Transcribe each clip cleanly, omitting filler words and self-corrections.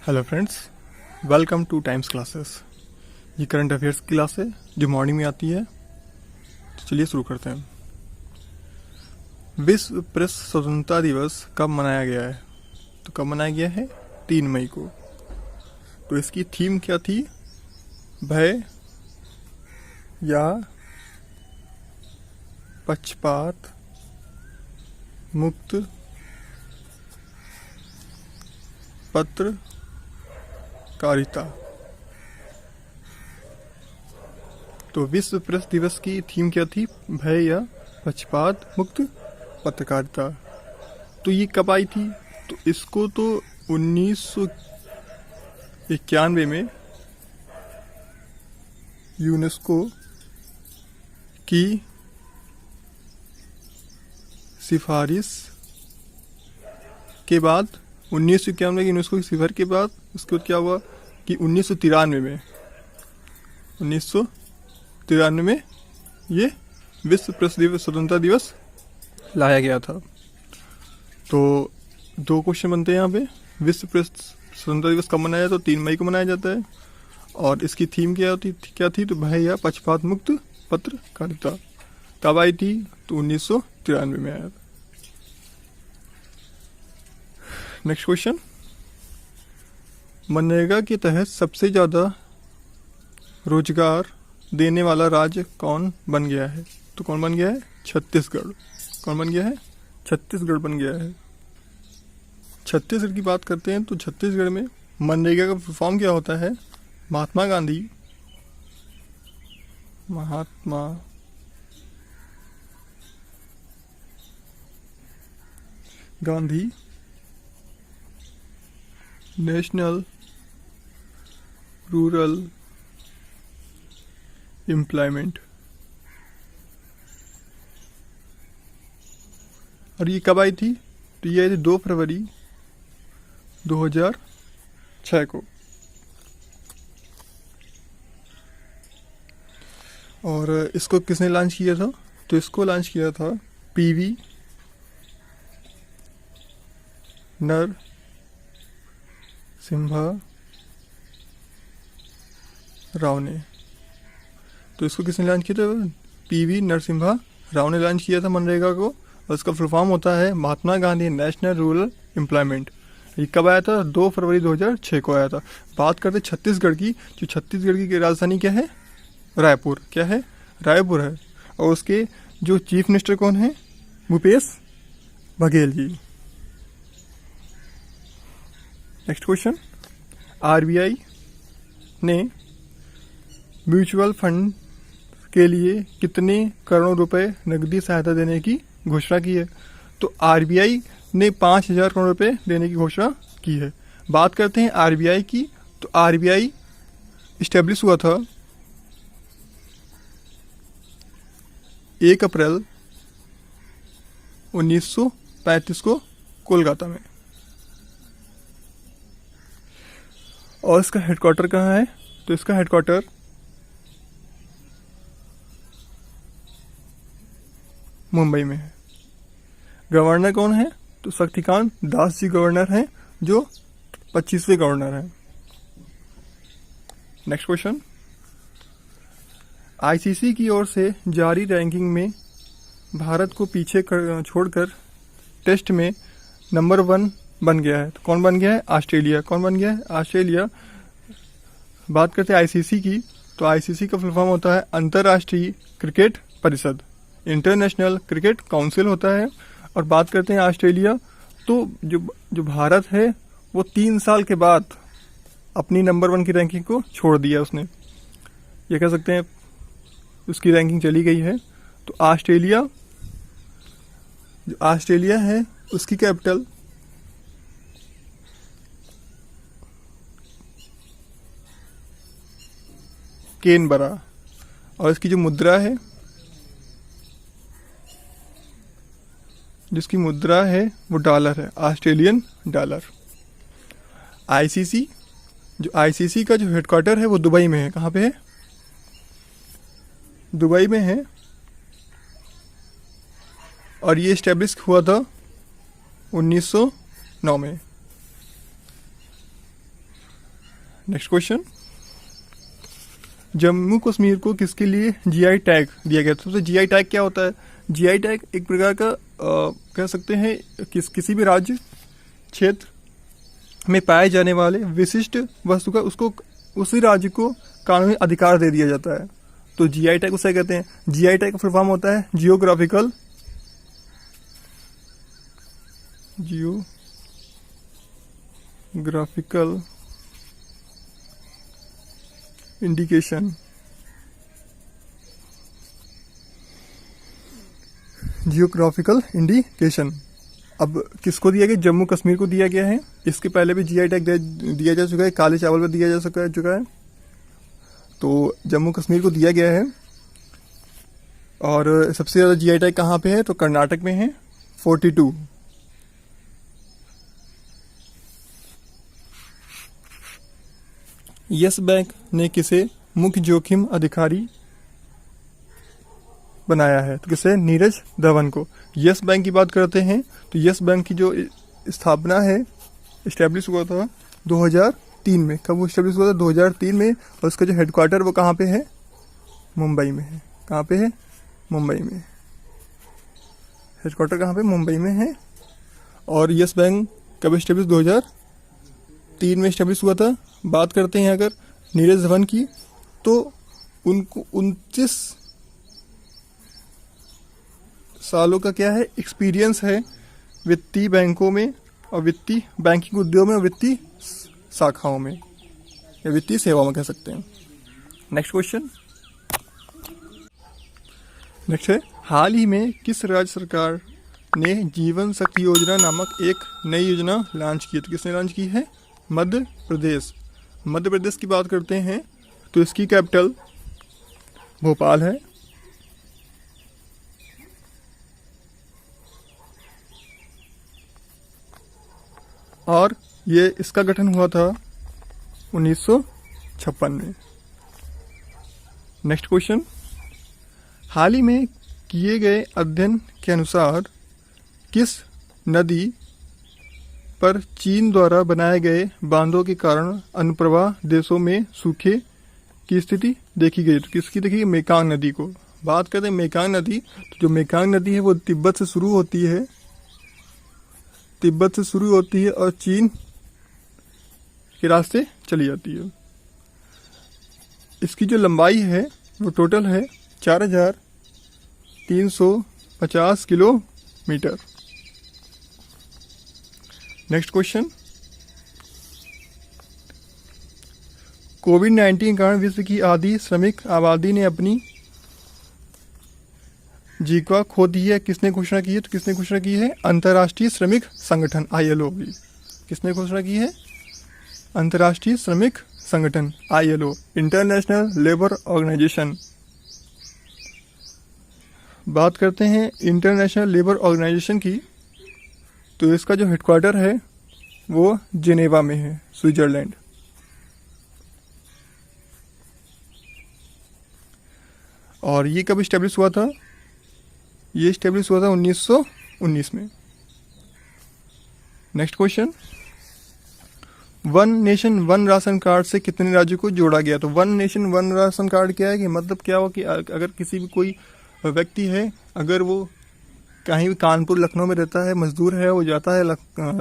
Hello friends, welcome two times classes. ये current affairs की class है जो मॉर्निंग में आती है। तो चलिए शुरू करते हैं। विश्व प्रेस स्वतंत्रता दिवस कब मनाया गया है? तो कब मनाया गया है? 3 मई को। तो इसकी थीम क्या थी? भय या पक्षपात मुक्त पत्रकारिता। तो विश्व प्रेस दिवस की थीम क्या थी? भय या पक्षपात मुक्त पत्रकारिता। तो ये कब आई थी? तो इसको तो 1991 में यूनेस्को की सिफारिश के बाद 1991 में यूनेस्को की सिफारिश के बाद उसके बाद क्या हुआ कि 1993 में ये विश्व प्रेस दिवस स्वतंत्रता दिवस लाया गया था। तो 2 क्वेश्चन बनते हैं यहाँ पे। विश्व प्रेस स्वतंत्रता दिवस कब मनाया जाता है? तो 3 मई को मनाया जाता है। और इसकी थीम क्या थी? तो भय या पक्षपात मुक्त पत्रकारिता। कब आई थी? तो 1993 में आया था। नेक्स्ट क्वेश्चन, मनरेगा के तहत सबसे ज्यादा रोजगार देने वाला राज्य कौन बन गया है? तो कौन बन गया है? छत्तीसगढ़। कौन बन गया है? छत्तीसगढ़ बन गया है। छत्तीसगढ़ की बात करते हैं तो छत्तीसगढ़ में मनरेगा का फॉर्म क्या होता है? Mahatma Gandhi national rural employment. और ये कब आई थी? तो ये आई थी 2 फरवरी 2006 को। और इसको किसने लॉन्च किया था? तो इसको लॉन्च किया था पीवी नरसिम्हा राव ने। तो इसको किसने लॉन्च किया था? पीवी नरसिम्हा राव ने लॉन्च किया था मनरेगा को। और इसका फुल फॉर्म होता है Mahatma Gandhi national rural employment. ये कब आया था? 2 फरवरी 2006 को आया था। बात करते छत्तीसगढ़ की। जो छत्तीसगढ़ की राजधानी क्या है? रायपुर। क्या है? रायपुर है। और उसके जो चीफ मिनिस्टर कौन है? Bhupesh Baghel ji. Next question, RBI ने म्यूचुअल फंड के लिए कितने करोड़ रुपए नकदी सहायता देने की घोषणा की है? तो आरबीआई ने 5,000 करोड़ रुपए देने की घोषणा की है। बात करते हैं आरबीआई की। तो आरबीआई इस्टेब्लिश हुआ था 1 अप्रैल 1935 को कोलकाता में। और इसका हेडक्वार्टर कहाँ है? तो इसका हेडक्वार्टर मुंबई में है। गवर्नर कौन है? तो शक्तिकांत दास जी गवर्नर हैं, जो 25वें गवर्नर हैं। नेक्स्ट क्वेश्चन, आईसीसी की ओर से जारी रैंकिंग में भारत को पीछे छोड़कर टेस्ट में नंबर 1 बन गया है। तो कौन बन गया है? ऑस्ट्रेलिया। कौन बन गया है? ऑस्ट्रेलिया। बात करते हैं आईसीसी की। तो आईसीसी का फुल फॉर्म होता है अंतर्राष्ट्रीय क्रिकेट परिषद, इंटरनेशनल क्रिकेट काउंसिल होता है। और बात करते हैं ऑस्ट्रेलिया, तो जो भारत है वो 3 साल के बाद अपनी नंबर 1 की रैंकिंग को छोड़ दिया उसने। ये कह सकते हैं उसकी रैंकिंग चली गई है। तो ऑस्ट्रेलिया है उसकी कैपिटल कैनबरा। और इसकी जो मुद्रा है, जिसकी मुद्रा है वो डॉलर है, ऑस्ट्रेलियन डॉलर। आईसीसी का जो हेडक्वार्टर है वो दुबई में है। कहाँ पे है? दुबई में है। और ये एस्टेब्लिश हुआ था 1909 में। नेक्स्ट क्वेश्चन, जम्मू कश्मीर को किसके लिए जीआई टैग दिया गया? तो जीआई टैग क्या होता है? जीआई टैग एक प्रकार का कह सकते हैं किसी भी राज्य क्षेत्र में पाए जाने वाले विशिष्ट वस्तु का उसको उसी राज्य को कानूनी अधिकार दे दिया जाता है। तो जीआई टैग उसे कहते हैं। जीआई टैग का फुल फॉर्म होता है जियोग्राफिकल इंडिकेशन। जियोग्राफिकल इंडिकेशन अब किसको दिया गया? जम्मू कश्मीर को दिया गया है। इसके पहले भी जीआई टैग दिया जा चुका है, काले चावल पर दिया जा चुका है। तो जम्मू कश्मीर को दिया गया है। और सबसे ज़्यादा जीआई टैग कहाँ पे है? तो कर्नाटक में है 42। यस बैंक ने किसे मुख्य जोखिम अधिकारी बनाया है? तो किसे? नीरज धवन को। यस बैंक की बात करते हैं तो यस बैंक की जो स्थापना है, इस्टेब्लिश हुआ था 2003 में। कब वो इस्टेब्लिश हुआ था? 2003 में। और उसका जो हेडक्वार्टर वो कहाँ पे है? मुंबई में है। कहाँ पे है? मुंबई में। हेडक्वार्टर कहाँ पे? मुंबई में है। और यस बैंक कब इस्टेब्लिश? 2003 में इस्टेब्लिश हुआ था। बात करते हैं अगर नीरज धवन की, तो उनको 29 सालों का क्या है? एक्सपीरियंस है वित्तीय बैंकों में और वित्तीय बैंकिंग उद्योग में और वित्तीय शाखाओं में या वित्तीय सेवाओं में कह सकते हैं। नेक्स्ट क्वेश्चन, नेक्स्ट है, हाल ही में किस राज्य सरकार ने जीवन शक्ति योजना नामक एक नई योजना लॉन्च की? तो किसने लॉन्च की है? मध्य प्रदेश। मध्य प्रदेश की बात करते हैं तो इसकी कैपिटल भोपाल है। और ये इसका गठन हुआ था 1956 में। नेक्स्ट क्वेश्चन, हाल ही में किए गए अध्ययन के अनुसार किस नदी पर चीन द्वारा बनाए गए बांधों के कारण अनुप्रवाह देशों में सूखे की स्थिति देखी गई? तो किसकी देखी गई? मेकांग नदी को। बात करते हैं मेकांग नदी, तो जो मेकांग नदी है वो तिब्बत से शुरू होती है, तिब्बत से शुरू होती है और चीन के रास्ते चली जाती है। इसकी जो लंबाई है वो टोटल है 4350 किलोमीटर। नेक्स्ट क्वेश्चन, कोविड-19 के कारण विश्व की आधी श्रमिक आबादी ने अपनी जीविका खो दी है। किसने घोषणा की है? तो किसने घोषणा की है? अंतर्राष्ट्रीय श्रमिक संगठन ILO भी। किसने घोषणा की है? अंतर्राष्ट्रीय श्रमिक संगठन ILO, इंटरनेशनल लेबर ऑर्गेनाइजेशन। बात करते हैं इंटरनेशनल लेबर ऑर्गेनाइजेशन की, तो इसका जो हेडक्वार्टर है वो जिनेवा में है, स्विट्जरलैंड। और ये कब इस्टेब्लिश हुआ था? ये इस्टेब्लिश हुआ था 1919 में। Next question, one nation one ration card से कितने राज्यों को जोड़ा गया? तो one nation one ration card क्या है कि मतलब क्या हो कि अगर किसी भी कोई व्यक्ति है, अगर वो कहीं भी कानपुर लखनऊ में रहता है, मजदूर है, वो जाता है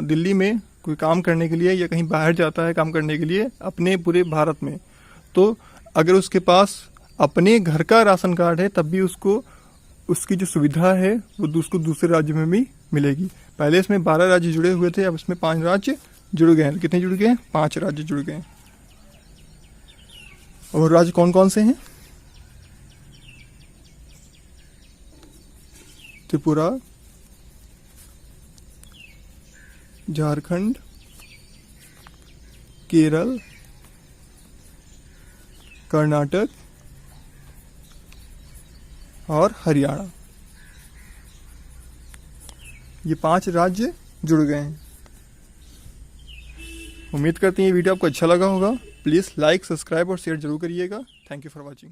दिल्ली में कोई काम करने के लिए या कहीं बाहर जाता है काम करने के लिए अपने पूरे भारत में, तो अगर उसके पास अपने घर का राशन कार्ड है तब भी उसको उसकी जो सुविधा है वो उसको दूसरे राज्य में भी मिलेगी। पहले इसमें 12 राज्य जुड़े हुए थे, अब इसमें 5 राज्य जुड़ गए हैं। कितने जुड़ गए हैं? 5 राज्य जुड़ गए हैं। और राज्य कौन कौन से हैं? त्रिपुरा, झारखंड, केरल, कर्नाटक और हरियाणा। ये 5 राज्य जुड़ गए हैं। उम्मीद करते हैं ये वीडियो आपको अच्छा लगा होगा। प्लीज़ लाइक, सब्सक्राइब और शेयर जरूर करिएगा। Thank you for watching.